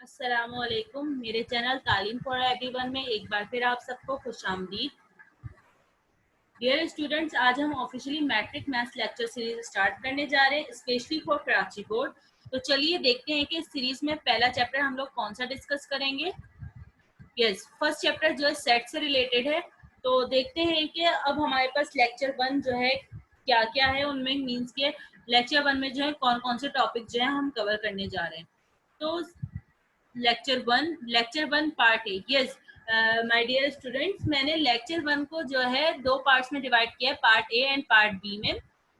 अस्सलामुअलैकुम। मेरे चैनल तालीम फॉर एवरीवन में एक बार फिर आप सबको खुशामदीद। डियर स्टूडेंट्स, आज हम officially matric maths lecture series start करने जा रहे हैं, स्पेशली फॉर कराची बोर्ड। तो चलिए देखते हैं कि इस सीरीज में पहला चैप्टर हम लोग कौन सा डिस्कस करेंगे। फर्स्ट चैप्टर जो है सेट से रिलेटेड है। तो देखते हैं कि अब हमारे पास लेक्चर 1 जो है क्या क्या है, उनमें मीन्स के लेक्चर 1 में जो है कौन कौन से टॉपिक जो है हम कवर करने जा रहे हैं। तो lecture one part A. Yes my dear students, मैंने लेक्चर 1 को जो है दो पार्ट्स में डिवाइड किया है, part A and part B में।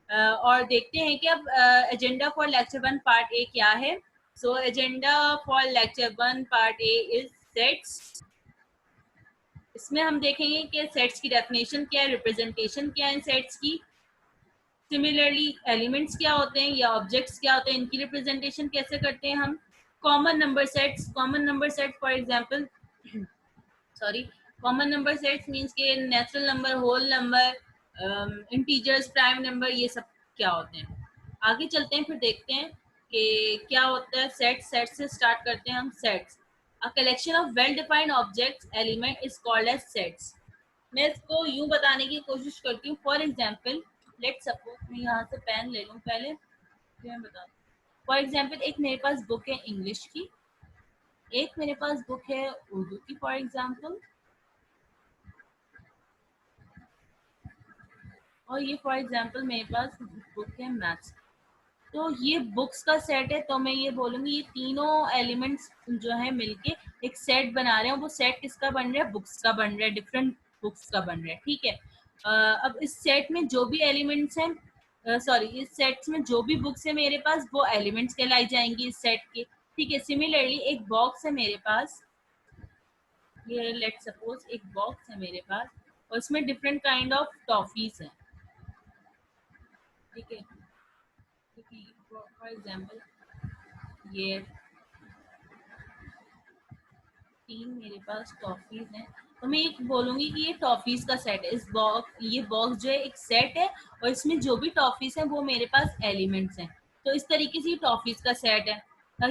और देखते हैं कि अब agenda for lecture 1 part A क्या है। So agenda for lecture 1 part A is sets. इसमें हम देखेंगे कि सेट्स की डेफिनेशन क्या है, रिप्रेजेंटेशन क्या है सेट्स की, सिमिलरली एलिमेंट्स क्या होते हैं या ऑब्जेक्ट्स क्या होते हैं, इनकी रिप्रेजेंटेशन कैसे करते हैं हम। Common number set for example common number sets means के natural number, whole number, integers, prime number, ये सब क्या होते हैं। आगे चलते हैं, फिर देखते हैं कि क्या होता है सेट से स्टार्ट करते हैं हम। Sets, a collection of well defined objects element is called as sets. मैं इसको यूं बताने की कोशिश करती हूँ। फॉर एग्जाम्पल, लेट सपोज मैं यहाँ से पेन ले लूँ पहले, फिर मैं बताती हूँ। फॉर एग्जाम्पल, एक मेरे पास बुक है इंग्लिश की, एक मेरे पास बुक है उर्दू की फॉर एग्जाम्पल, और ये फॉर एग्जाम्पल मेरे पास बुक है मैथ्स। तो ये बुक्स का सेट है, तो मैं ये बोलूँगी ये तीनों एलिमेंट्स जो है मिलके एक सेट बना रहे हैं। वो सेट किसका बन रहा है, बुक्स का बन रहा है, डिफरेंट बुक्स का बन रहा है। ठीक है। अब इस सेट में जो भी एलिमेंट्स हैं, इस सेट्स में जो भी बुक्स है मेरे पास, वो एलिमेंट्स कहलाई जाएंगी इस सेट के। ठीक है। सिमिलरली एक बॉक्स है मेरे पास, ये लेट सपोज एक बॉक्स है मेरे पास, और उसमें डिफरेंट काइंड ऑफ टॉफीज हैं। ठीक है। फॉर एग्जाम्पल ये तीन मेरे पास टॉफीज हैं, तो मैं ये बोलूंगी कि ये टॉफीज का सेट है। ये बॉक्स जो है एक सेट है, और इसमें जो भी टॉफीज हैं वो मेरे पास एलिमेंट्स हैं। तो इस तरीके से ये टॉफीज का सेट है।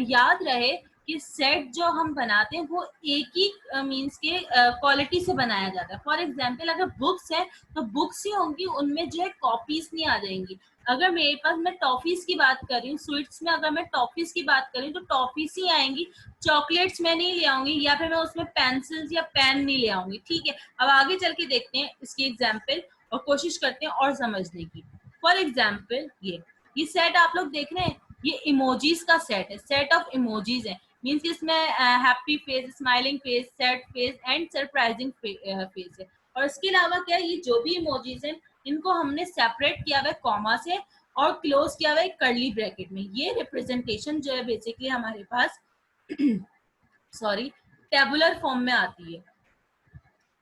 याद रहे कि सेट जो हम बनाते हैं वो एक ही मीन्स के क्वालिटी से बनाया जाता है। फॉर एग्जाम्पल, अगर बुक्स है तो बुक्स ही होंगी, उनमें जो है कॉपीज नहीं आ जाएंगी। अगर मेरे पास, मैं टॉफीज की बात कर रही हूँ, स्वीट्स में अगर मैं टॉफीज की बात कर रही हूँ तो टॉफीज ही आएंगी, चॉकलेट्स मैं नहीं ले आऊंगी, या फिर मैं उसमें पेंसिल्स या पेन नहीं ले आऊंगी। ठीक है। अब आगे चल के देखते हैं इसकी एग्जाम्पल और कोशिश करते हैं और समझने की। फॉर एग्जाम्पल ये सेट आप लोग देख रहे हैं, ये इमोजीज का सेट है, सेट ऑफ इमोजीज है। मीन्स इसमें happy face, smiling face, sad face and surprising face है। और इसके अलावा क्या है, ये जो भी इमोजीज हैं इनको हमने सेपरेट किया हुआ है कॉमा से और क्लोज किया हुआ है कर्ली ब्रैकेट में। ये रिप्रेजेंटेशन जो है बेसिकली हमारे पास टेबुलर फॉर्म में आती है।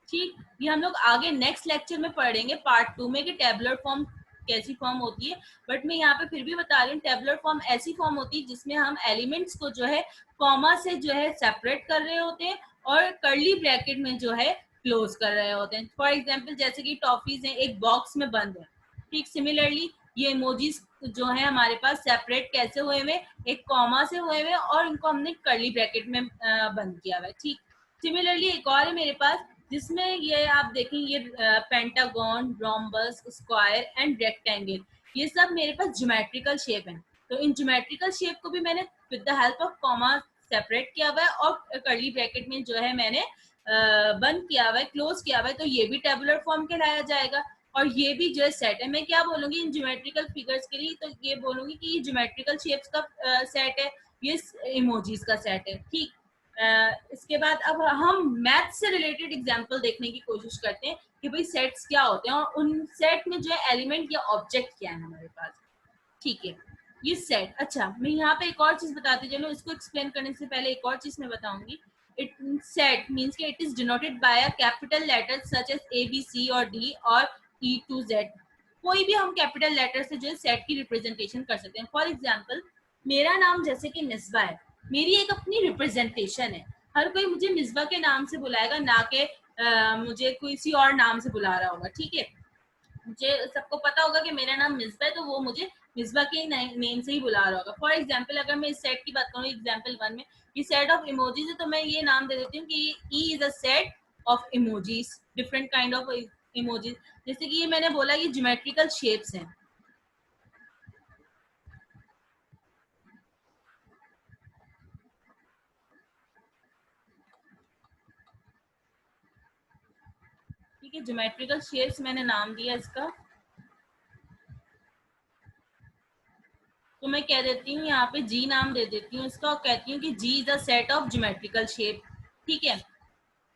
ठीक, ये हम लोग आगे नेक्स्ट लेक्चर में पढ़ेंगे पार्ट 2 में कि टेबुलर फॉर्म कैसी फॉर्म होती है। बट मैं यहाँ पे फिर भी बता रही हूँ, टेबुलर फॉर्म ऐसी फॉर्म होती है जिसमें हम एलिमेंट्स को जो है कॉमा से जो है सेपरेट कर रहे होते हैं और कर्ली ब्रैकेट में जो है क्लोज कर रहे होते हैं। फॉर एग्जाम्पल, जैसे कि टॉफीज हैं एक बॉक्स में बंद है। ठीक, सिमिलरली ये इमोजीज जो है हमारे पास सेपरेट कैसे हुए हुए, एक कॉमा से हुए हुए, और इनको हमने कर्ली ब्रैकेट में बंद किया हुआ है। ठीक, सिमिलरली एक और है मेरे पास जिसमें ये आप देखेंगे pentagon, rhombus, square and rectangle, ये सब मेरे पास ज्योमेट्रिकल शेप है। तो इन ज्योमेट्रिकल शेप को भी मैंने with the help of comma separate किया हुआ है और कर्ली ब्रैकेट में जो है मैंने बंद किया हुआ है, क्लोज किया हुआ है। तो ये भी टेबुलर फॉर्म कहलाया जाएगा। और ये भी जो है सेट है। मैं क्या बोलूंगी इन ज्योमेट्रिकल फिगर्स के लिए, तो ये बोलूंगी कि ये ज्योमेट्रिकल शेप्स का सेट है, ये इमोजीज का सेट है। ठीक, इसके बाद अब हम मैथ से रिलेटेड एग्जांपल देखने की कोशिश करते हैं कि भाई सेट्स क्या होते हैं और उन सेट में जो है एलिमेंट या ऑब्जेक्ट क्या है हमारे पास। ठीक है, ये सेट। अच्छा, मैं यहाँ पे एक और चीज बताती चलो, इसको एक्सप्लेन करने से पहले एक और चीज मैं बताऊंगी। इट सेट मीन्स के it is denoted by a capital letter such as A B C और डी और ई टू जेड। कोई भी हम कैपिटल लेटर से जो है सेट की रिप्रेजेंटेशन कर सकते हैं। फॉर एग्जाम्पल, मेरा नाम जैसे कि मिसबा है, मेरी एक अपनी रिप्रेजेंटेशन है। हर कोई मुझे मिसबा के नाम से बुलाएगा, ना कि मुझे किसी और नाम से बुला रहा होगा। ठीक है, मुझे सबको पता होगा कि मेरा नाम मिसबा है, तो वो मुझे मिसबा के नेम से ही बुला रहा होगा। फॉर एग्जाम्पल अगर मैं इस सेट की बात करूँ एग्जाम्पल 1 में, ये सेट ऑफ इमोजीज है, तो मैं ये नाम दे देती हूँ कि E is a set of emojis, different kind of emojis. जैसे कि ये मैंने बोला ये ज्योमेट्रिकल शेप्स हैं। ठीक है, ज्योमेट्रिकल शेप्स मैंने नाम दिया इसका। तो मैं कह देती हूँ यहाँ पे जी नाम दे देती हूँ इसका और कहती हूँ कि G is a set of geometrical shape. ठीक है,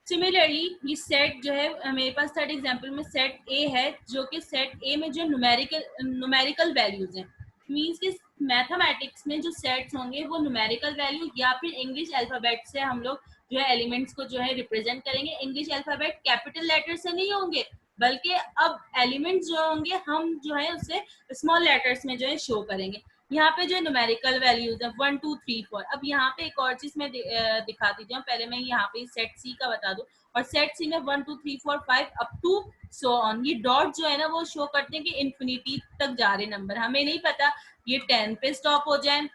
सिमिलरली ये सेट जो है मेरे पास थर्ड एग्जांपल में सेट ए है, जो कि सेट ए में जो न्यूमेरिकल वैल्यूज हैं, मींस कि मैथमेटिक्स में जो सेट्स होंगे वो न्यूमेरिकल वैल्यू या फिर इंग्लिश अल्फाबेट से हम लोग जो है एलिमेंट्स को जो है रिप्रेजेंट करेंगे। इंग्लिश अल्फाबेट कैपिटल लेटर से नहीं होंगे, बल्कि अब एलिमेंट्स जो होंगे हम जो है उसे स्मॉल लेटर्स में जो है शो करेंगे। यहाँ पे जो न्यूमेरिकल वैल्यूज है 1 2 3 4। अब यहाँ पे एक और चीज मैं दिखाती हूँ, पहले मैं यहाँ पे सेट सी का बता दूं। और सेट सी में 1 2 3 4 5 अप टू सो ऑन, ये डॉट जो है ना वो शो करते हैं कि इन्फिनिटी तक जा रहे नंबर। हमें नहीं पता ये 10 पे स्टॉप हो जाए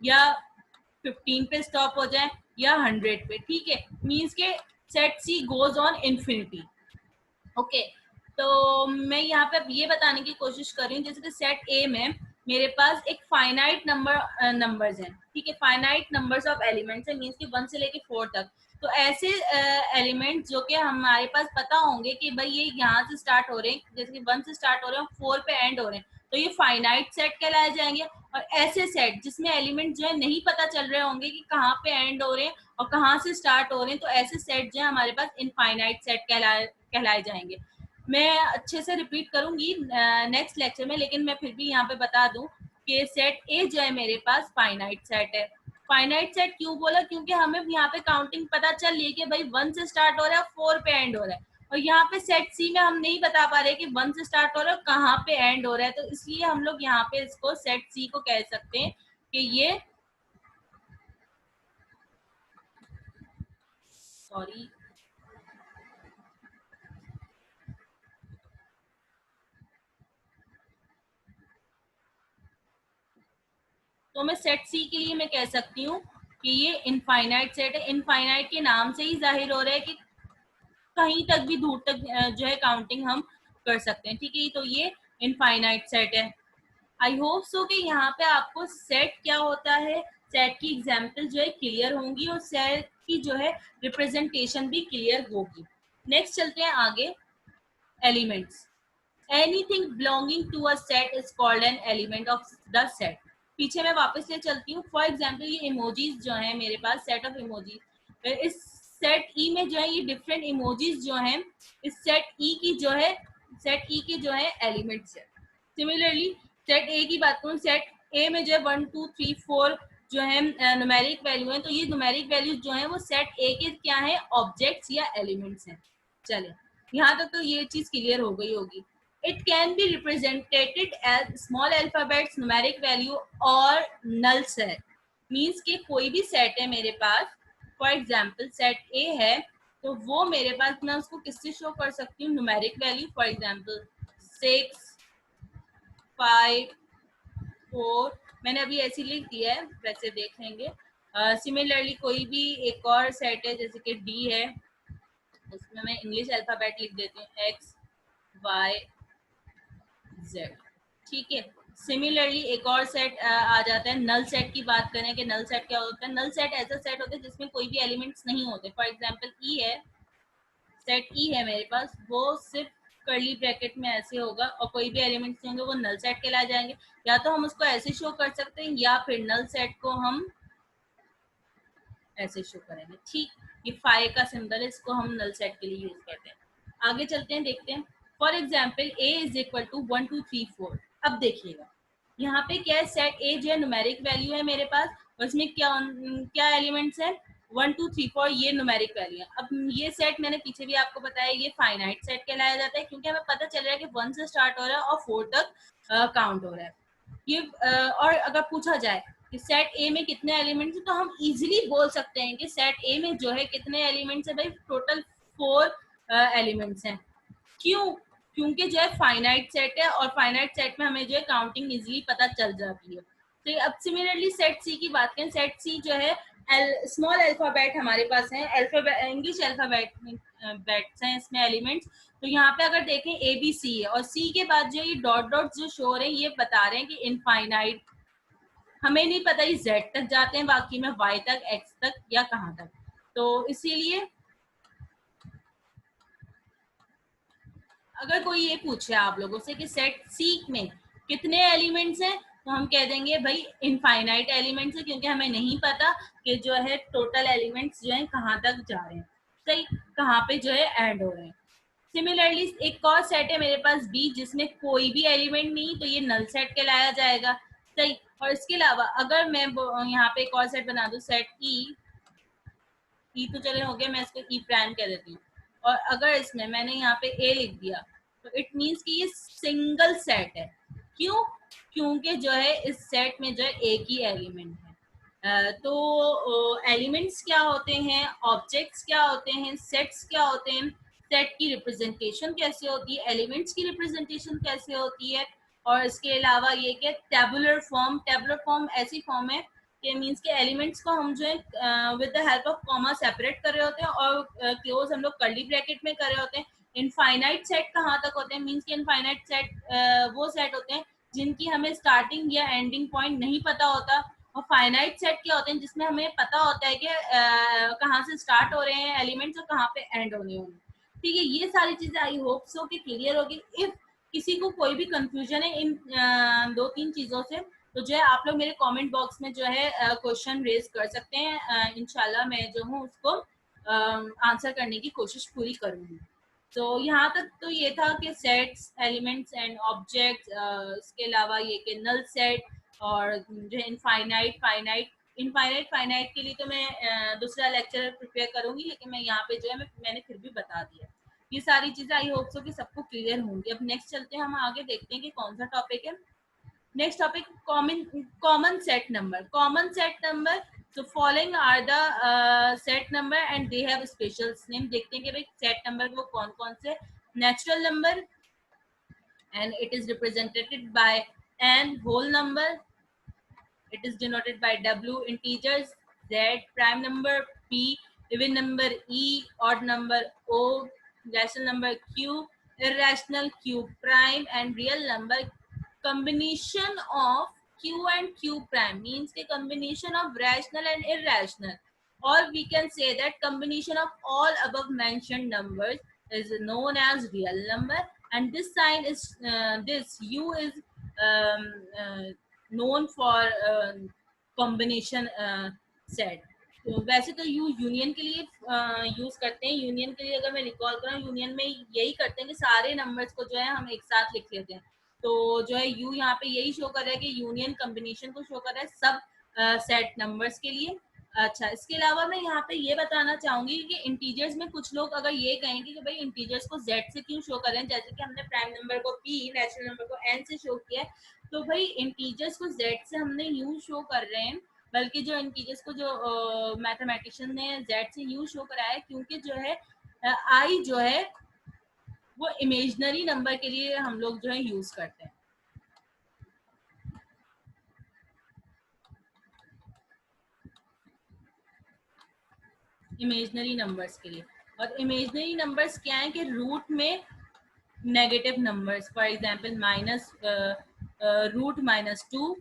या 15 पे स्टॉप हो जाए या 100 पे। ठीक है, मीन्स के set C goes on infinity. Okay, तो मैं यहाँ पे अब ये बताने की कोशिश कर रही हूँ, जैसे कि सेट ए में मेरे पास एक फाइनाइट नंबर्स हैं। ठीक है, फाइनाइट नंबर्स ऑफ एलिमेंट्स है, मींस कि 1 से लेके 4 तक। तो ऐसे एलिमेंट्स जो कि हमारे पास पता होंगे कि भाई ये यहाँ से स्टार्ट हो रहे हैं, जैसे कि 1 से स्टार्ट हो रहे हैं 4 पे एंड हो रहे हैं, तो ये फाइनाइट सेट कहलाए जाएंगे। और ऐसे सेट जिसमें एलिमेंट जो है नहीं पता चल रहे होंगे कि कहाँ पे एंड हो रहे हैं और कहाँ से स्टार्ट हो रहे हैं, तो ऐसे सेट जो है हमारे पास इनफाइनाइट सेट कहलाए जाएंगे। मैं अच्छे से रिपीट करूंगी नेक्स्ट लेक्चर में, लेकिन मैं फिर भी यहाँ पे बता दूं कि सेट ए जो है मेरे पास फाइनाइट सेट है। फाइनाइट सेट क्यों बोला, क्योंकि हमें यहाँ पे काउंटिंग पता चल रही है कि भाई 1 से स्टार्ट हो रहा है 4 पे एंड हो रहा है, और यहाँ पे सेट सी में हम नहीं बता पा रहे कि 1 से स्टार्ट हो रहा है कहाँ पे एंड हो रहा है, तो इसलिए हम लोग यहाँ पे इसको सेट सी को कह सकते हैं कि ये, सॉरी, तो मैं सेट सी के लिए मैं कह सकती हूँ कि ये इनफाइनाइट सेट है। इनफाइनाइट के नाम से ही जाहिर हो रहा है कि कहीं तक भी दूर तक जो है काउंटिंग हम कर सकते हैं। ठीक है, तो ये इनफाइनाइट सेट है। आई होप सो कि यहाँ पे आपको सेट क्या होता है, सेट की एग्जाम्पल जो है क्लियर होंगी और सेट की जो है रिप्रेजेंटेशन भी क्लियर होगी। नेक्स्ट चलते हैं आगे, elements. Anything belonging to a set is called an element of the set. पीछे मैं वापस ले चलती हूँ। फॉर एग्जाम्पल ये इमोजीज जो है मेरे पास, सेट ऑफ इमोजीज, इस सेट ई में जो है ये डिफरेंट इमोजीज जो हैं इस सेट ई की जो है सेट ई के जो है एलिमेंट्स है। सिमिलरली सेट ए की बात करूँ, सेट ए में जो है 1 2 3 4 जो है न्यूमेरिक वैल्यू है, तो ये न्यूमेरिक वैल्यूज जो है वो सेट ए के क्या है, ऑब्जेक्ट्स या एलिमेंट्स हैं। चले, यहाँ तक तो ये चीज क्लियर हो गई होगी। It can be represented as small alphabets, numeric value और null set. Means कि कोई भी सेट है मेरे पास, फॉर एग्जाम्पल सेट ए है, तो वो मेरे पास मैं उसको किससे शो कर सकती हूँ, न्यूमेरिक वैल्यू, फॉर एग्जाम्पल 6 5 4, मैंने अभी ऐसे लिख दिया है, वैसे देख लेंगे। सिमिलरली कोई भी एक और सेट है जैसे कि डी है, उसमें मैं इंग्लिश अल्फाबेट लिख देती हूँ एक्स वाई जेड। ठीक है, सिमिलरली एक और सेट आ जाता है नल सेट की बात करें कि नल सेट क्या होता है। नल सेट ऐसा सेट होता है जिसमें कोई भी एलिमेंट्स नहीं होते। फॉर एग्जांपल ई है, सेट ई है मेरे पास, वो सिर्फ कर्ली ब्रैकेट में ऐसे होगा और कोई भी एलिमेंट्स नहीं होंगे, वो नल सेट कहलाए जाएंगे। या तो हम उसको ऐसे शो कर सकते हैं या फिर नल सेट को हम ऐसे शो करेंगे। ठीक, ये फाइव का सिंबल है, इसको हम नल सेट के लिए यूज करते हैं। आगे चलते हैं, देखते हैं। For example A is equal to 1 2 3 4। अब देखिएगा यहाँ पे क्या है, सेट ए जो है न्यूमेरिक वैल्यू है मेरे पास, और इसमें क्या क्या एलिमेंट्स है, 1 2 3 4, ये न्यूमेरिक वैल्यू है। अब ये सेट मैंने पीछे भी आपको बताया ये फाइनाइट सेट कहलाया जाता है, क्योंकि हमें पता चल रहा है कि 1 से स्टार्ट हो रहा है और 4 तक काउंट हो रहा है। ये और अगर पूछा जाए कि सेट ए में कितने एलिमेंट्स हैं, तो हम इजीली बोल सकते हैं कि सेट ए में जो है कितने एलिमेंट्स है भाई, टोटल 4 एलिमेंट्स हैं। क्यों, क्योंकि जो है फाइनाइट सेट है और फाइनाइट सेट में हमें जो है काउंटिंग इजीली पता चल जाती है। तो अब सिमिलरली सेट सी की बात करें, सेट सी जो है स्मॉल अल्फाबेट हमारे पास है, अल्फाबेट इंग्लिश अल्फाबेट बेट्स हैं इसमें एलिमेंट्स। तो यहाँ पे अगर देखें ए बी सी है और सी के बाद जो ये डॉट डॉट जो शो हो रहे हैं ये बता रहे हैं कि इनफाइनाइट, हमें नहीं पता ये जेड तक जाते हैं, बाकी में वाई तक, एक्स तक या कहाँ तक। तो इसीलिए अगर कोई ये पूछे आप लोगों से कि सेट सी में कितने एलिमेंट्स हैं, तो हम कह देंगे भाई इनफाइनाइट एलिमेंट्स है, क्योंकि हमें नहीं पता कि जो है टोटल एलिमेंट्स जो है कहाँ तक जा रहे हैं, सही, कहाँ पे जो है ऐड हो रहे हैं। सिमिलरली एक और सेट है मेरे पास बी, जिसमें कोई भी एलिमेंट नहीं, तो ये नल सेट कहलाया जाएगा, सही। और इसके अलावा अगर मैं यहाँ पे एक और सेट बना दूं, सेट ई तो चले हो गया, मैं इसको ई प्राइम कह देती हूँ। और अगर इसमें मैंने यहाँ पे ए लिख दिया तो इट मीन्स कि ये सिंगल सेट है। क्यों? क्योंकि जो है इस सेट में जो है एक ही एलिमेंट है। तो एलिमेंट्स क्या होते हैं, ऑब्जेक्ट्स क्या होते हैं, सेट्स क्या होते हैं, सेट की रिप्रेजेंटेशन कैसे होती है, एलिमेंट्स की रिप्रेजेंटेशन कैसे होती है, और इसके अलावा ये कि टेबुलर फॉर्म, टेबुलर फॉर्म ऐसी फॉर्म है कि मीन्स के एलिमेंट्स को हम जो है with the help of comma separate कर रहे होते हैं और क्लोज हम लोग कर्ली ब्रैकेट में कर रहे होते हैं। इनफाइनाइट सेट कहाँ तक होते हैं, मीन्स के इनफाइनाइट सेट वो सेट होते हैं जिनकी हमें स्टार्टिंग या एंडिंग पॉइंट नहीं पता होता। और फाइनाइट सेट क्या होते हैं, जिसमें हमें पता होता है कि कहाँ से स्टार्ट हो रहे हैं एलिमेंट्स और कहाँ पे एंड होने होंगे। ठीक है, ये सारी चीजें आई होप सो कि क्लियर होगी। इफ किसी को कोई भी कंफ्यूजन है इन दो तीन चीजों से, तो जो है आप लोग मेरे कमेंट बॉक्स में जो है क्वेश्चन रेज कर सकते हैं। इंशाल्लाह मैं जो हूँ उसको आंसर करने की कोशिश पूरी करूंगी। तो यहाँ तक तो ये था कि सेट्स, एलिमेंट्स एंड ऑब्जेक्ट्स, इसके अलावा ये कि नल सेट और जो है इनफाइनाइट, फाइनाइट। इनफाइनाइट फाइनाइट के लिए तो मैं दूसरा लेक्चर प्रिपेयर करूंगी, लेकिन मैं यहाँ पे जो है मैंने फिर भी बता दिया। ये सारी चीजें आई होप सो कि सबको क्लियर होंगी। अब नेक्स्ट चलते हैं, हम आगे देखते हैं कि कौन सा टॉपिक है। Next topic, common set number. Common set number. So following are the set number and they have special name. देखते हैं कि भाई set number वो कौन कौन से। Natural number and it is represented by n, whole number it is denoted by W, integers Z, prime number P, even number E, odd number O, rational number Q, irrational Q prime, and real number. Combination of Q and Q prime means the combination of rational and irrational, or we can say that combination of all above mentioned numbers is known as real number. And this sign is this U is um, known for combination set. तो वैसे तो you union के लिए use करते हैं। Union के लिए अगर मैं रिकॉल करूँ, यूनियन में यही करते हैं कि सारे नंबर्स को जो है हम एक साथ लिख लेते हैं। तो जो है यू यहाँ पे यही शो कर रहा है कि यूनियन कॉम्बिनेशन को शो कर रहा है सब सेट नंबर्स के लिए। अच्छा, इसके अलावा मैं यहाँ पे ये बताना चाहूंगी कि इंटीजर्स में कुछ लोग अगर ये कहेंगे कि भाई इंटीजर्स को जेड से क्यों शो कर रहे हैं, जैसे कि हमने प्राइम नंबर को पी, नेचुरल नंबर को एन से शो किया है, तो भाई इंटीजर्स को जेड से हमने यूं शो कर रहे हैं, बल्कि जो इंटीजर्स को जो मैथमेटिशियन ने जेड से यूं शो कराया है, क्योंकि जो है आई जो है वो इमेजनरी नंबर के लिए हम लोग जो है यूज करते हैं, इमेजनरी नंबर्स के लिए। और इमेजनरी नंबर्स क्या है कि रूट में negative numbers, for example minus root -2,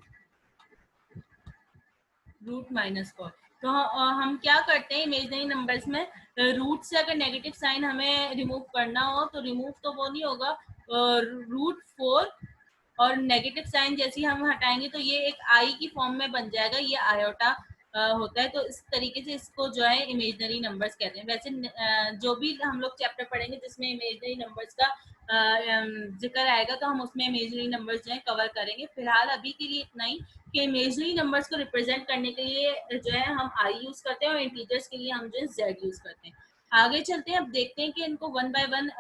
root -4। तो हम क्या करते हैं इमेजनरी नंबर्स में, रूट से अगर नेगेटिव साइन हमें रिमूव करना हो तो रिमूव तो वो नहीं होगा, √4 और नेगेटिव साइन जैसे ही हम हटाएंगे तो ये एक आई की फॉर्म में बन जाएगा, ये आयोटा होता है। तो इस तरीके से इसको जो है इमेजनरी नंबर्स कहते हैं। वैसे जो भी हम लोग चैप्टर पढ़ेंगे जिसमें इमेजनरी नंबर्स का जिक्र आएगा तो हम उसमें इमेजनरी नंबर्स जो है कवर करेंगे। फिलहाल अभी के लिए इतना ही कि इमेजनरी नंबर्स को रिप्रेजेंट करने के लिए जो है हम आई यूज करते हैं और इंटीजर्स के लिए हम जो है जेड यूज करते हैं। आगे चलते हैं, अब देखते हैं कि इनको वन बाय वन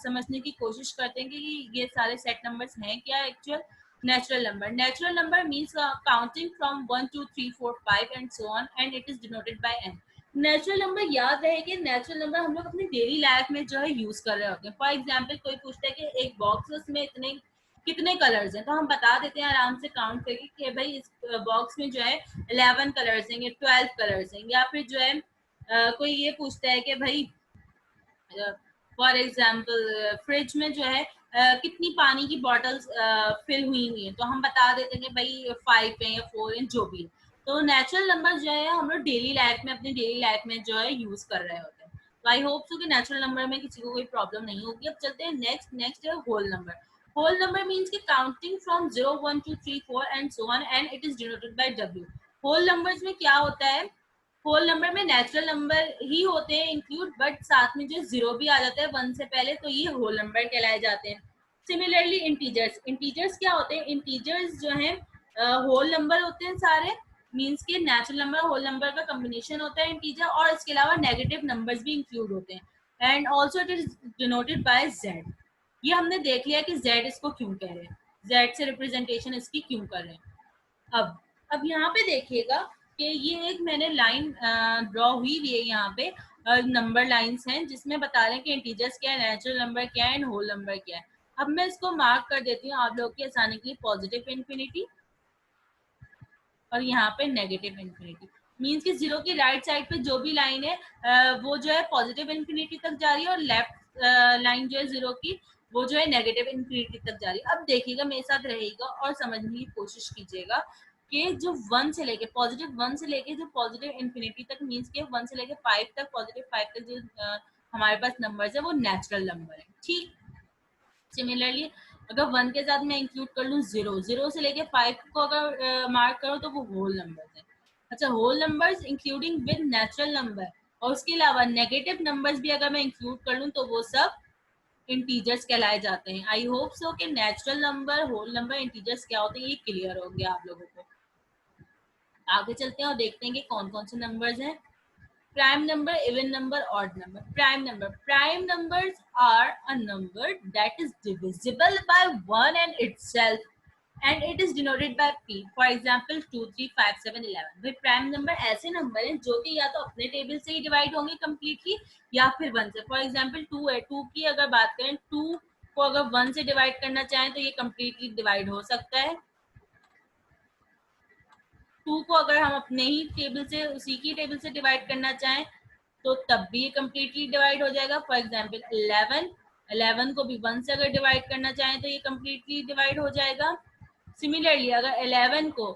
समझने की कोशिश करते हैं कि ये सारे सेट नंबर्स हैं क्या actual. Natural number, natural number means counting from 1 2 3 4 5 and so on, and it is denoted by N. Natural number याद रहे कि नेचुरल नंबर हम लोग अपनी डेली लाइफ में जो है यूज कर रहे होते हैं. फॉर एग्जाम्पल कोई पूछता है कि एक बॉक्स है उसमें इतने कितने कलर्स हैं, तो हम बता देते हैं आराम से काउंट करके कि भाई इस बॉक्स में जो है 11 कलर्स हैं या 12 कलर्स हैं. या फिर जो है कोई ये पूछता है कि भाई फॉर एग्जाम्पल फ्रिज में जो है कितनी पानी की बॉटल्स फिल हुई हैं, तो हम बता देते हैं कि भाई 5 है या 4 है, जो भी है. तो नेचुरल नंबर जो है हम लोग डेली लाइफ में अपनी डेली लाइफ में जो है यूज कर रहे होते हैं. तो आई होप सो कि नेचुरल नंबर में किसी को कोई प्रॉब्लम नहीं होगी. अब चलते हैं नेक्स्ट है whole number. Whole number means कि counting from 0 1 2 3 4 and so on and it is denoted by W. Whole numbers में क्या होता है, होल नंबर में नेचुरल नंबर ही होते हैं इंक्लूड, बट साथ में जो जीरो भी आ जाता है 1 से पहले, तो ये होल नंबर कहलाए जाते हैं. सिमिलरली इंटीजर्स, इंटीजर्स क्या होते हैं, इंटीजर्स जो हैं होल नंबर होते हैं सारे. मीन्स के नेचुरल नंबर होल नंबर का कॉम्बिनेशन होता है इंटीजर, और इसके अलावा नेगेटिव नंबर्स भी इंक्लूड होते हैं. And also it is denoted bye Z. ये हमने देख लिया कि जेड इसको क्यों कह रहे हैं, जेड से रिप्रेजेंटेशन इसकी क्यों कर रहे हैं. अब यहाँ पे देखिएगा कि ये एक मैंने लाइन ड्रॉ हुई हुई है यहाँ पे, नंबर लाइंस हैं जिसमें बता रहे हैं कि इंटीजर्स क्या है, नेचुरल नंबर क्या है, एंड होल नंबर क्या है. अब मैं इसको मार्क कर देती हूँ आप लोग की आसानी के लिए. पॉजिटिव इन्फिनिटी और यहाँ पे नेगेटिव इन्फिनिटी. मीन्स कि जीरो की राइट साइड पे जो भी लाइन है वो जो है पॉजिटिव इन्फिनिटी तक जा रही है, और लेफ्ट लाइन जो है जीरो की वो जो है नेगेटिव इन्फिनिटी तक जा रही है. अब देखिएगा मेरे साथ रहेगा और समझने की कोशिश कीजिएगा कि जो 1 से लेके पॉजिटिव 1 से लेके जो पॉजिटिव इन्फिनिटी तक, मीन्स के 1 से लेके 5 तक, पॉजिटिव 5 तक जो हमारे पास नंबर्स है वो नेचुरल नंबर है. ठीक. सिमिलरली अगर 1 के साथ मैं इंक्लूड कर लूँ 0, 0 से लेके 5 को अगर मार्क करो तो वो होल नंबर्स है. अच्छा, whole numbers including with natural number, और उसके अलावा नेगेटिव नंबर्स भी अगर मैं इंक्लूड कर लूँ तो वो सब इंटीजर्स कहलाए जाते हैं. आई होप सो कि natural number, whole number, integers क्या होते हैं ये क्लियर हो गया आप लोगों को. आगे चलते हैं और देखते हैं कि कौन कौन से नंबर्स हैं. Prime number, even number, odd number. Prime number. Prime numbers are a number that is divisible by 1 and itself, and it is denoted by P. For example, 2, 3, 5, 7, 11. भाई प्राइम नंबर ऐसे नंबर हैं जो कि या तो अपने table से ही divide होंगे कम्प्लीटली या फिर 1 से. फॉर एग्जाम्पल 2 है, 2 की अगर बात करें, 2 को अगर 1 से डिवाइड करना चाहें तो ये कम्प्लीटली डिवाइड हो सकता है. 2 को अगर हम अपने ही टेबल से, उसी की टेबल से डिवाइड करना चाहें तो तब भी ये कम्प्लीटली डिवाइड हो जाएगा. फॉर एग्जाम्पल 11 को भी 1 से अगर डिवाइड करना चाहें तो ये कम्प्लीटली डिवाइड हो जाएगा. सिमिलरली अगर 11 को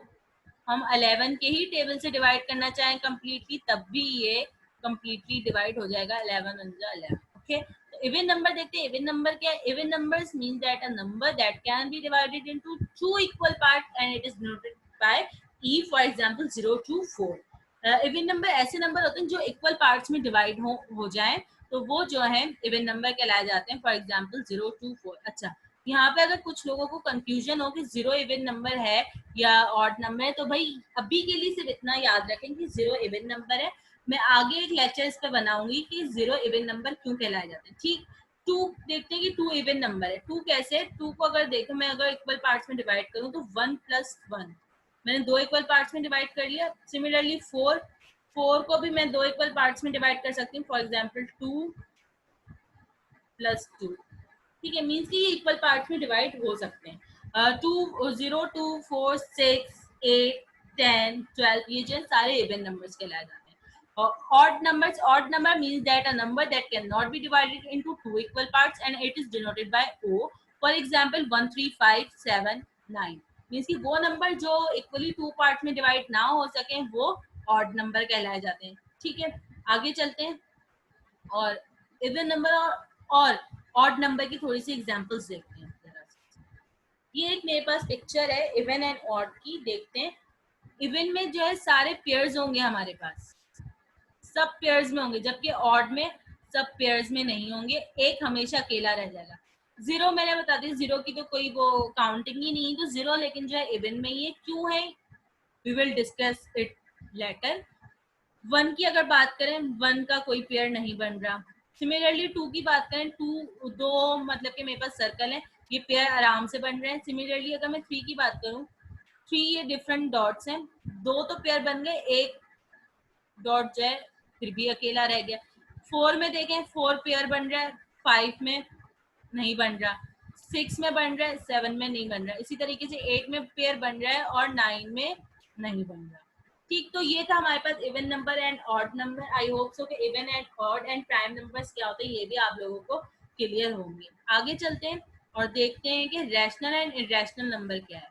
हम 11 के ही टेबल से डिवाइड करना चाहें कम्प्लीटली, तब भी ये कम्प्लीटली डिवाइड हो जाएगा. 11 वन जा 11. ओके, तो इवन नंबर देखते हैं. इवन नंबर क्या है? Even numbers mean that a number that can be divided into 2 equal parts and it is denoted bye E. For example 0 to 4. Even number ऐसे number होते हैं जो इक्वल पार्ट्स में divide हो जाएं, तो वो जो है इवन नंबर कहलाए जाते हैं. For example 0 to 4. अच्छा, यहाँ पे अगर कुछ लोगों को कंफ्यूजन हो कि 0 इवन नंबर है या ऑड नंबर है, तो भाई अभी के लिए सिर्फ इतना याद रखें कि 0 इवन नंबर है. मैं आगे एक लेक्चर इस पे बनाऊंगी कि 0 इवन नंबर क्यों कहलाए जाते हैं. ठीक. 2 देखते हैं कि 2 इवन नंबर है. 2 कैसे? 2 को अगर देखो मैं अगर इक्वल पार्ट्स में डिवाइड करूँ तो 1 + 1, मैंने 2 इक्वल पार्ट्स में डिवाइड कर लिया. सिमिलरली 4 को भी मैं 2 इक्वल पार्ट्स में डिवाइड कर सकती हूँ. For example 2 + 2. ठीक है, मीन्स कि ये इक्वल पार्ट्स में डिवाइड हो सकते हैं. 0 2 4 6 8 10 12 ये जो सारे इवन नंबर्स कहलाए जाते हैं. Odd numbers, odd number means that a number that cannot be divided into 2 equal parts and it is denoted by O. For example 1 3 5 7 9. Means कि वो नंबर जो इक्वली 2 पार्ट में डिवाइड ना हो सके वो ऑड नंबर कहलाए जाते हैं. ठीक है, आगे चलते हैं और इवन नंबर और ऑड नंबर की थोड़ी सी एग्जांपल्स देखते हैं. ये एक मेरे पास पिक्चर है इवन एंड ऑड की. देखते हैं. इवन में जो है सारे पेयर्स होंगे हमारे पास, सब पेयर्स में होंगे, जबकि ऑड में सब पेयर्स में नहीं होंगे. एक हमेशा अकेला रह जाएगा. 0 मैंने बता दी, 0 की तो कोई वो काउंटिंग ही नहीं, तो 0 लेकिन जो है इवन में ही है. क्यों है? We will discuss it later. 1 की अगर बात करें, 1 का कोई पेयर नहीं बन रहा. सिमिलरली 2 की बात करें, 2 दो मतलब कि मेरे पास सर्कल है, ये पेयर आराम से बन रहे हैं. सिमिलरली अगर मैं 3 की बात करूं, 3 ये डिफरेंट डॉट्स हैं, 2 तो पेयर बन गए, एक डॉट जो है फिर भी अकेला रह गया। 4 में देखें 4 पेयर बन रहा है, 5 में नहीं बन रहा, 6 में बन रहा है, 7 में नहीं बन रहा, इसी तरीके से 8 में पेयर बन रहा है और 9 में नहीं बन रहा। ठीक, तो ये था हमारे पास even number and odd number. I hope so कि even and odd and prime numbers क्या होते हैं ये भी आप लोगों को क्लियर होंगे। आगे चलते हैं और देखते हैं कि रैशनल एंड इरेशनल नंबर क्या है।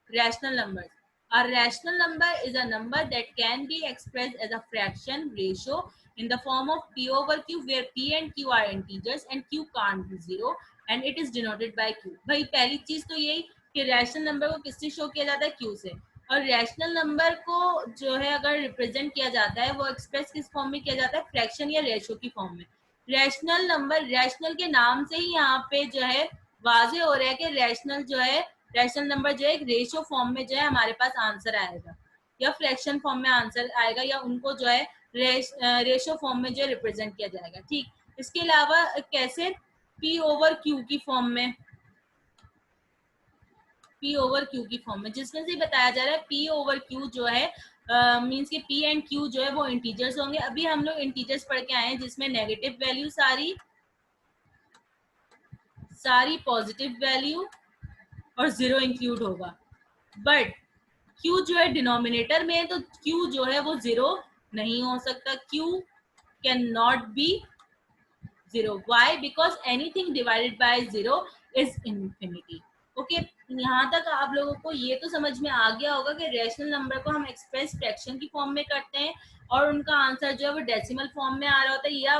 Rational numbers. A rational number is a number that can be expressed as a fraction ratio in the form of p over q, where p and q are integers and q can't be zero and it is denoted by q. भाई पहली चीज तो यही कि rational number को किससे show किया जाता है, q से। और रैशनल नंबर को जो है अगर रिप्रेजेंट किया जाता है वो एक्सप्रेस किस फॉर्म में किया जाता है, फ्रैक्शन या रेशो की फॉर्म में। रैशनल नंबर, रैशनल के नाम से ही यहाँ पे जो है वाजे हो रहा है कि रैशनल जो है, रैशनल नंबर जो है एक रेशियो फॉर्म में जो है हमारे पास आंसर आएगा या फ्रैक्शन फॉर्म में आंसर आएगा या उनको जो है रेशियो फॉर्म में जो है रिप्रेजेंट किया जाएगा। ठीक, इसके अलावा कैसे, p ओवर q की फॉर्म में, p ओवर q की फॉर्म में, जिसमें से बताया जा रहा है p ओवर q जो है मींस के p एंड q जो है वो इंटीजर्स होंगे। अभी हम लोग इंटीजर्स पढ़ के आए हैं जिसमें नेगेटिव वैल्यू सारी पॉजिटिव वैल्यू और 0 इंक्लूड होगा। बट q जो है डिनोमिनेटर में है तो q जो है वो 0 नहीं हो सकता, q can not be 0। Why? Because anything divided by 0 is infinity. Okay, यहाँ तक आप लोगों को ये तो समझ में आ गया होगा कि रैशनल नंबर को हम एक्सप्रेस फ्रैक्शन की फॉर्म में करते हैं और उनका आंसर जो है वो डेसिमल फॉर्म में आ रहा होता है या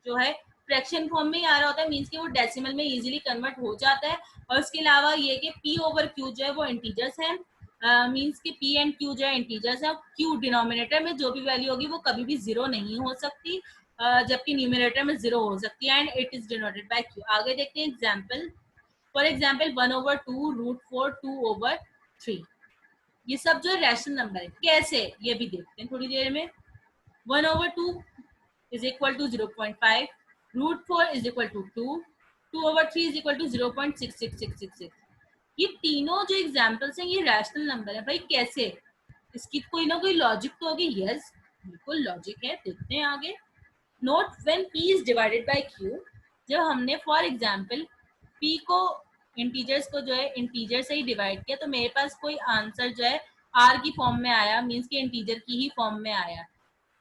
जो है फ्रैक्शन फॉर्म में ही आ रहा होता है, मीन्स कि वो डेसिमल में इजीली कन्वर्ट हो जाता है। और उसके अलावा ये कि p ओवर q जो है वो इंटीजर्स है, मीन्स कि p एंड q जो है इंटीजर्स है। q डिनोमिनेटर में जो भी वैल्यू होगी वो कभी भी 0 नहीं हो सकती, जबकि न्यूमिनेटर में 0 हो सकती है and it is denoted by q। आगे देखते हैं example. For example 1 over 2 root 4 2 over 3, ये सब जो है रैशनल नंबर है। कैसे ये भी देखते हैं थोड़ी देर में। 1 over 2 is equal to 0.5, root 4 is equal to 2, 2 over 3 is equal to 0.66666। ये तीनों जो एग्जाम्पल्स हैं ये रैशनल नंबर है। भाई कैसे, इसकी कोई ना कोई लॉजिक तो होगी। यस, बिल्कुल लॉजिक है, देखते हैं आगे। Note when p is divided by q, जब हमने फॉर एग्जाम्पल p को इंटीजर्स को जो है इंटीजर से ही डिवाइड किया तो मेरे पास कोई आंसर जो है r की फॉर्म में आया, मीन्स कि इंटीजर की ही फॉर्म में आया।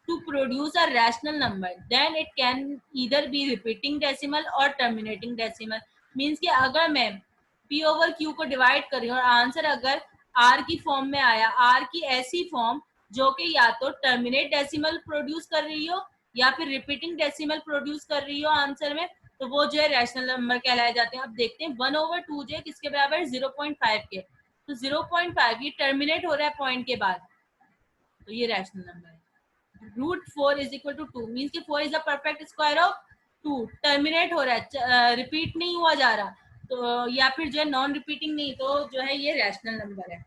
To produce a rational number, then it can either be repeating decimal or terminating decimal। Means कि अगर मैं p over q को डिवाइड कर रही हूँ और आंसर अगर r की फॉर्म में आया, r की ऐसी फॉर्म जो कि या तो टर्मिनेट डेसिमल प्रोड्यूस कर रही हो या फिर रिपीटिंग डेसिमल प्रोड्यूस कर रही हो आंसर में, तो वो जो है रैशनल नंबर कहलाए जाते हैं। अब देखते हैं 1 over 2 जो है किसके बराबर है, 0.5 के। तो 0.5 ये टर्मिनेट हो रहा है पॉइंट के बाद, तो ये रैशनल नंबर है। Root 4 is equal to 2, means कि 4 is the perfect square of 2। Terminate हो रहा है, रिपीट नहीं हुआ जा रहा, तो या फिर जो है नॉन रिपीटिंग नहीं, तो जो है ये रैशनल नंबर है।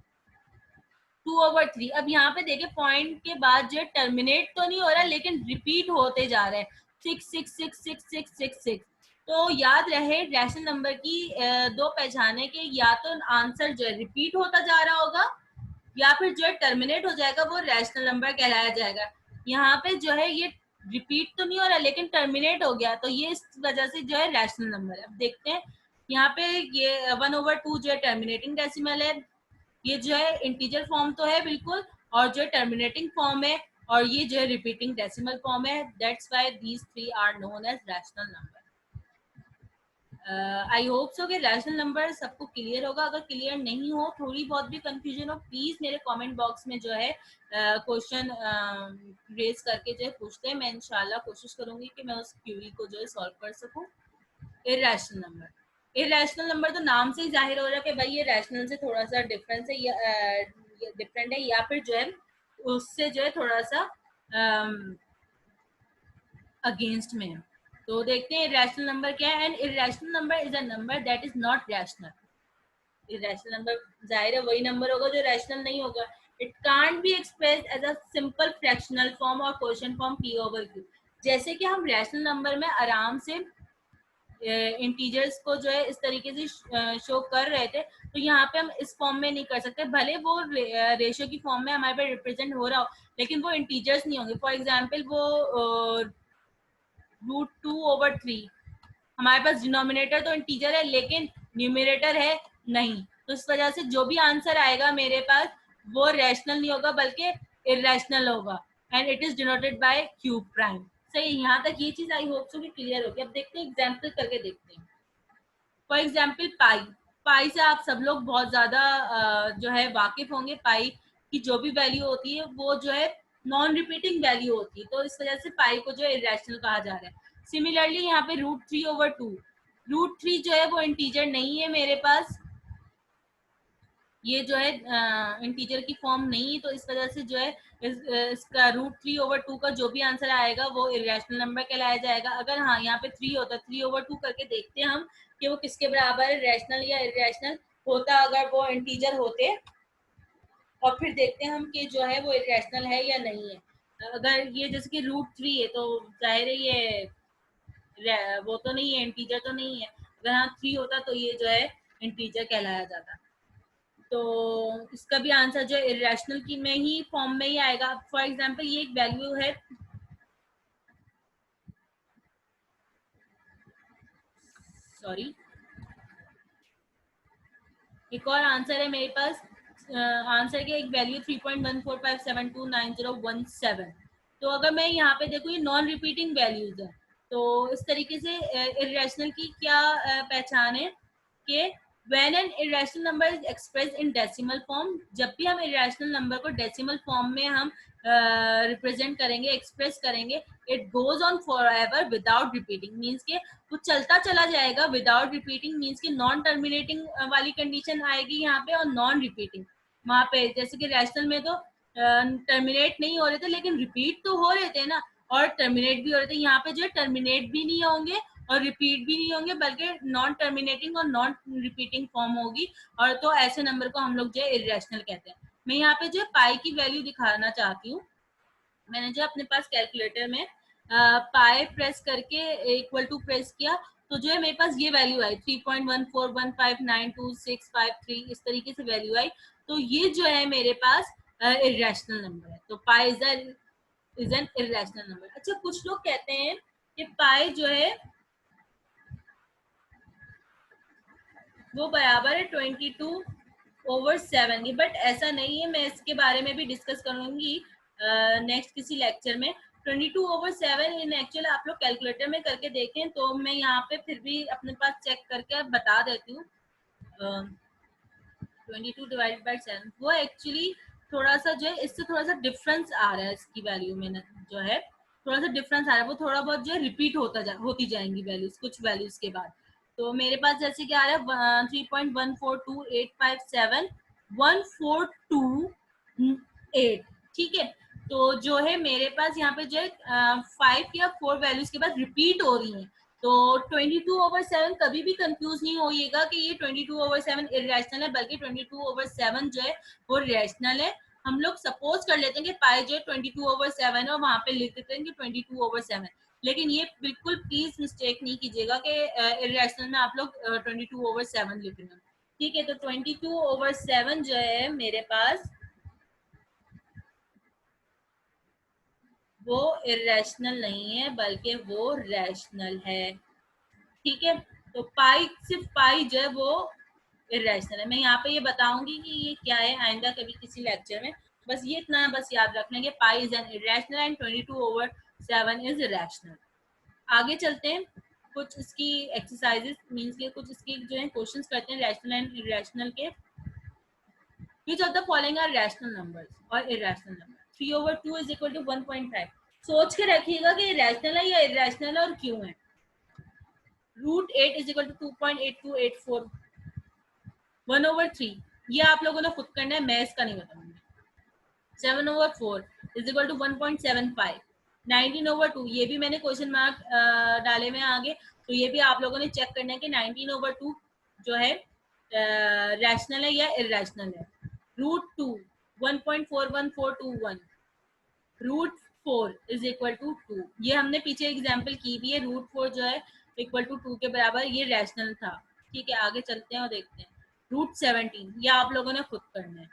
2 over 3, अब यहाँ पे देखे पॉइंट के बाद जो है टर्मिनेट तो नहीं हो रहा लेकिन रिपीट होते जा रहे हैं, 6 6 6 6 6 6 6। तो याद रहे रैशनल नंबर की दो पहचाने के, या तो आंसर जो है रिपीट होता जा रहा होगा या फिर जो है टर्मिनेट हो जाएगा, वो रैशनल नंबर कहलाया जाएगा। यहाँ पे जो है ये रिपीट तो नहीं हो रहा लेकिन टर्मिनेट हो गया, तो ये इस वजह से जो है रैशनल नंबर है। अब देखते हैं यहाँ पे ये 1 over 2 जो है टर्मिनेटिंग डेसिमल है, ये जो है इंटीजर फॉर्म तो है बिल्कुल, और जो है टर्मिनेटिंग फॉर्म है, और ये जो है रिपीटिंग डेसिमल फॉर्म है। That's why these three are known as rational number. I hope so कि रैशनल नंबर सबको क्लियर होगा। अगर क्लियर नहीं हो, थोड़ी बहुत भी कंफ्यूजन हो, प्लीज मेरे कमेंट बॉक्स में जो है क्वेश्चन रेज करके जो है पूछते हैं। मैं इंशाल्लाह कोशिश करूंगी कि मैं उस क्यूरी को जो है सॉल्व कर सकूं। इरैशनल नंबर, इरैशनल नंबर तो नाम से ही जाहिर हो रहा है कि भाई ये रैशनल से थोड़ा सा डिफरेंस है या डिफरेंट है, या फिर जो है उससे जो है थोड़ा सा अगेंस्ट में है। तो देखते हैं इरेशनल नंबर क्या है। And irrational number is a number that is not rational. Irrational number जाहिर है वही नंबर होगा जो रैशनल नहीं होगा। It can't be expressed as a simple fractional form और quotient form p over q। जैसे कि हम रैशनल नंबर में आराम से इंटीजर्स को जो है इस तरीके से शो कर रहे थे, तो यहाँ पे हम इस फॉर्म में नहीं कर सकते। भले वो रेशियो की फॉर्म में हमारे पे रिप्रेजेंट हो रहा हो, लेकिन वो इंटीजर्स नहीं होंगे। फॉर एग्जाम्पल वो √2/3, हमारे पास डिनोमिनेटर तो इंटीजर है लेकिन न्यूमरेटर है नहीं, तो इस वजह से जो भी आंसर आएगा मेरे पास वो रैशनल नहीं होगा बल्कि इरेशनल होगा, and it is denoted bye cube prime. सही, यहाँ तक ये चीज आई होप सो भी क्लियर होगी। अब देखते हैं, एग्जाम्पल करके देखते हैं। फॉर एग्जाम्पल पाई, पाई से आप सब लोग बहुत ज्यादा जो है वाकिफ होंगे। पाई की जो भी वैल्यू होती है वो जो है नॉन रिपीटिंग वैल्यू होती है, तो इस वजह से पाई को जो है इरेशनल कहा जा रहा है। सिमिलरली यहाँ पे √3/2, √3 जो है वो इंटीजर नहीं है मेरे पास, ये जो है इंटीजर की फॉर्म नहीं है, तो इस वजह से जो है इसका √3/2 का जो भी आंसर आएगा वो इरेशनल नंबर कहलाया जाएगा। अगर हाँ यहाँ पे 3 होता, 3/2 करके देखते हैं हम कि वो किसके बराबर है, रैशनल या इरेशनल होता अगर वो इंटीजर होते, और फिर देखते हैं हम कि जो है वो इरेशनल है या नहीं है। अगर ये जैसे कि √3 है तो जाहिर है ये वो तो नहीं है, इंटीजर तो नहीं है। अगर हाँ 3 होता तो ये जो है इंटीजर कहलाया जाता। तो इसका भी आंसर जो है इरेशनल की में ही फॉर्म में ही आएगा। फॉर एग्जांपल ये एक वैल्यू है, सॉरी, एक और आंसर है मेरे पास। आंसर की एक वैल्यू 3.14572901 तो अगर मैं यहाँ पे देखूँ ये नॉन रिपीटिंग वैल्यूज है, तो इस तरीके से इरेशनल की क्या पहचान है कि when an irrational number is expressed in decimal form, जब भी हम इरेशनल नंबर को डेसिमल फॉर्म में हम रिप्रेजेंट करेंगे, एक्सप्रेस करेंगे, it goes on for ever without repeating, means के वो चलता चला जाएगा। विदाउट रिपीटिंग मीन्स कि नॉन टर्मिनेटिंग वाली कंडीशन आएगी यहाँ पे, और नॉन रिपीटिंग वहाँ पे, जैसे कि रैशनल में तो टर्मिनेट नहीं हो रहे थे लेकिन रिपीट तो हो रहे थे ना, और टर्मिनेट भी हो रहे थे। यहाँ पे जो है टर्मिनेट भी नहीं होंगे और रिपीट भी नहीं होंगे, बल्कि नॉन टर्मिनेटिंग और नॉन रिपीटिंग फॉर्म होगी, और तो ऐसे नंबर को हम लोग जो है इरेशनल कहते हैं। मैं यहाँ पे जो है पाई की वैल्यू दिखाना चाहती हूँ। मैंने जो अपने पास कैलकुलेटर में पाई प्रेस करके इक्वल टू प्रेस किया, तो जो है मेरे पास ये वैल्यू आई 3.14159265 इस तरीके से वैल्यू आई। तो ये जो है मेरे पास इरेशनल नंबर है, तो pi is an irrational number. अच्छा, कुछ लोग कहते हैं कि पाई जो है वो बराबर है 22/7 की, बट ऐसा नहीं है। मैं इसके बारे में भी डिस्कस करूंगी नेक्स्ट किसी लेक्चर में। 22/7 इन एक्चुअल आप लोग कैलकुलेटर में करके देखें, तो मैं यहाँ पे फिर भी अपने पास चेक करके बता देती हूँ। 22/7 वो एक्चुअली थोड़ा सा जो है इससे थोड़ा सा डिफरेंस आ रहा है, इसकी वैल्यू में जो है थोड़ा सा डिफरेंस आ रहा है, वो थोड़ा बहुत जो है रिपीट होती जाएंगी वैल्यूज कुछ वैल्यूज के बाद। तो मेरे पास जैसे कि आ रहा है 3.1428571428, ठीक है। तो जो है मेरे पास यहाँ पे जो है 5 या 4 वैल्यूज के बाद रिपीट हो रही हैं। तो 22/7 कभी भी कंफ्यूज नहीं होइएगा कि ये 22/7 इरेशनल है, बल्कि 22/7 जो है वो रैशनल है। हम लोग सपोज कर लेते हैं कि पाई जो है 22/7 है और वहां पे लिख देते हैं कि 22/7, लेकिन ये बिल्कुल प्लीज मिस्टेक नहीं कीजिएगा कि इरेशनल में आप लोग 22/7 लिख रहे हैं। ठीक है, तो 22/7 जो है मेरे पास वो इरेशनल नहीं है बल्कि वो रैशनल है। ठीक है, तो पाई, सिर्फ पाई जो है वो इरेशनल है। मैं यहाँ पे ये बताऊंगी कि ये क्या है आइंदा कभी किसी लेक्चर में। बस ये इतना बस याद रखना कि pi is an irrational and 22/7 is irrational. आगे चलते हैं, कुछ इसकी एक्सरसाइजेस मीन्स के कुछ इसकी जो है क्वेश्चंस करते हैं रैशनल एंड इरेशनल के। Which of the following are rational numbers और irrational number? 3/2 is equal to 1.5। सोच के रखिएगा कि रैशनल है या इरेशनल है और क्यों है। √8 is equal to 2.8284। 1/3 ये आप लोगों ने खुद करना है, मैं इसका नहीं बताऊंगी। 7/4 is equal to 1.75। 19/2 ये भी मैंने क्वेश्चन मार्क डाले हुए आगे, तो ये भी आप लोगों ने चेक करना है कि 19/2 जो है रैशनल है या इरेशनल है। √2 1.41421। √4 इज इक्वल टू 2, ये हमने पीछे एग्जाम्पल की भी है। √4 जो है इक्वल टू 2 के बराबर, ये रैशनल था। ठीक है, आगे चलते हैं और देखते हैं। रूट 17 ये आप लोगों ने खुद करना है।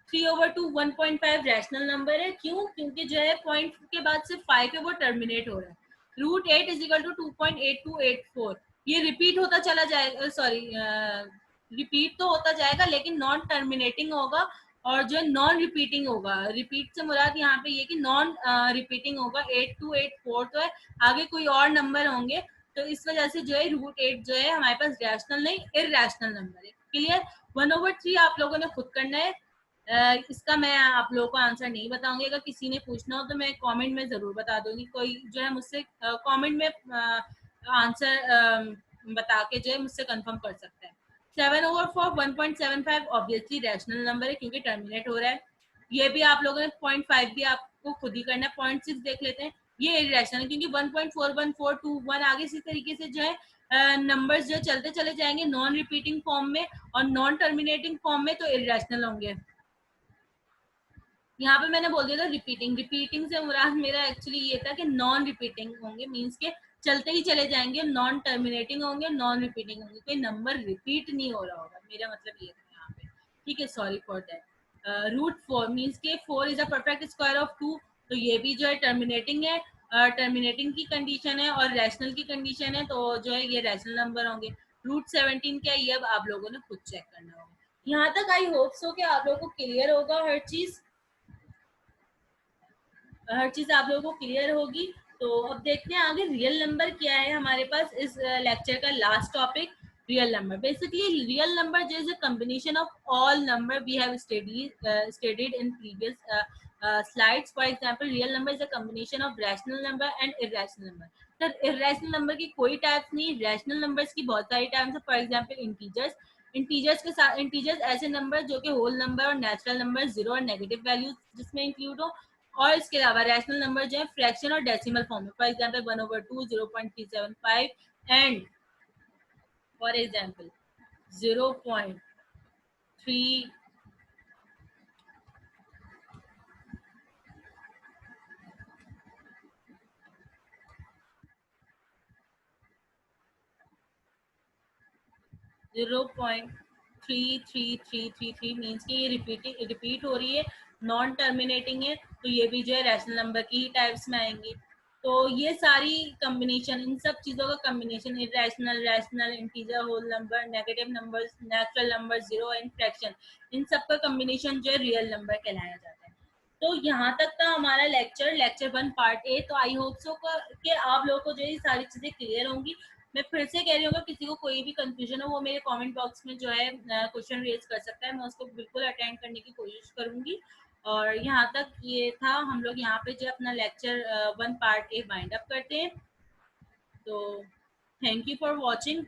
3/2 1.5 रैशनल नंबर है, क्यों? क्योंकि जो है पॉइंट के बाद से 5 है वो टर्मिनेट हो रहा है। रूट 8 इज इक्वल टू 2.8284, ये रिपीट होता चला जाएगा, सॉरी रिपीट तो होता जाएगा लेकिन नॉन टर्मिनेटिंग होगा, और जो है नॉन रिपीटिंग होगा। रिपीट से मुराद यहाँ पे ये कि नॉन रिपीटिंग होगा। 8284 तो है, आगे कोई और नंबर होंगे, तो इस वजह से जो है रूट 8 जो है हमारे पास रैशनल नहीं इरैशनल नंबर है। क्लियर? 1/3 आप लोगों ने खुद करना है। इसका मैं आप लोगों को आंसर नहीं बताऊंगी, अगर किसी ने पूछना हो तो मैं कमेंट में जरूर बता दूंगी। कोई जो है मुझसे कमेंट में आंसर बता के जो है मुझसे कंफर्म कर सकता है। 7/4 1.75 ऑब्वियसली रैशनल नंबर है क्योंकि टर्मिनेट हो रहा है। ये भी आप लोगों ने 0.5 भी आपको खुद ही करना है। 0.6 देख लेते हैं, ये इरेशनल क्योंकि 1.4142 आगे इसी तरीके से जो है नंबर्स जो चलते चले जाएंगे नॉन रिपीटिंग फॉर्म में और नॉन टर्मिनेटिंग फॉर्म में, तो इरेशनल होंगे। यहाँ पे मैंने बोल दिया था रिपीटिंग, रिपीटिंग से मुराद मेरा एक्चुअली ये था कि नॉन रिपीटिंग होंगे, मींस के चलते ही चले जाएंगे, नॉन टर्मिनेटिंग होंगे, नॉन रिपीटिंग होंगे, कोई नंबर रिपीट नहीं हो रहा होगा, मेरा मतलब ये था यहाँ पे। ठीक है, sorry for that. Root 4 means के 4 is a perfect square of 2, तो ये भी जो है टर्मिनेटिंग है, टर्मिनेटिंग की कंडीशन है और रैशनल की कंडीशन है, तो जो है ये रैशनल नंबर होंगे। रूट 17 क्या, ये अब आप लोगों ने खुद चेक करना होगा। यहाँ तक आई होप सो कि आप लोगों को क्लियर होगा, हर चीज आप लोगों को क्लियर होगी। तो अब देखते हैं आगे रियल नंबर क्या है हमारे पास। इस लेक्चर का last topic real number. Basically real number जो is a combination of all number we have studied in previous slides. For example, real number is a combination of rational number and irrational number. Sir irrational number की कोई types नहीं, rational numbers की बहुत सारी types है। For example integers, integers के साथ integers ऐसे नंबर जो कि होल नंबर और नेचुरल नंबर, जीरो और नेगेटिव वैल्यूज जिसमें इंक्लूड हो, और इसके अलावा रैशनल नंबर जो है फ्रैक्शन और डेसिमल फॉर्म में। For example 1/2 0.375 and for example 0.3 0.33333 means कि ये रिपीट हो रही है, नॉन टर्मिनेटिंग है, तो ये भी जो है रैशनल नंबर की ही टाइप्स में आएंगी। तो ये सारी कम्बिनेशन, इन सब चीज़ों का combination, irrational, rational, integer, whole number, negative numbers, natural number, zero and fraction, इन सब का कम्बिनेशन जो है रियल नंबर कहलाया जाता है। तो यहाँ तक था हमारा लेक्चर 1 पार्ट ए। तो आई होप सो कि आप लोगों को जो है सारी चीज़ें क्लियर होंगी। मैं फिर से कह रही हूँ, किसी को कोई भी कंफ्यूजन हो वो मेरे कमेंट बॉक्स में जो है क्वेश्चन रेज कर सकता है, मैं उसको बिल्कुल अटेंड करने की कोशिश करूंगी। और यहाँ तक ये था, हम लोग यहाँ पे जो अपना लेक्चर 1 पार्ट ए वाइंड अप करते हैं। तो थैंक यू फॉर वॉचिंग।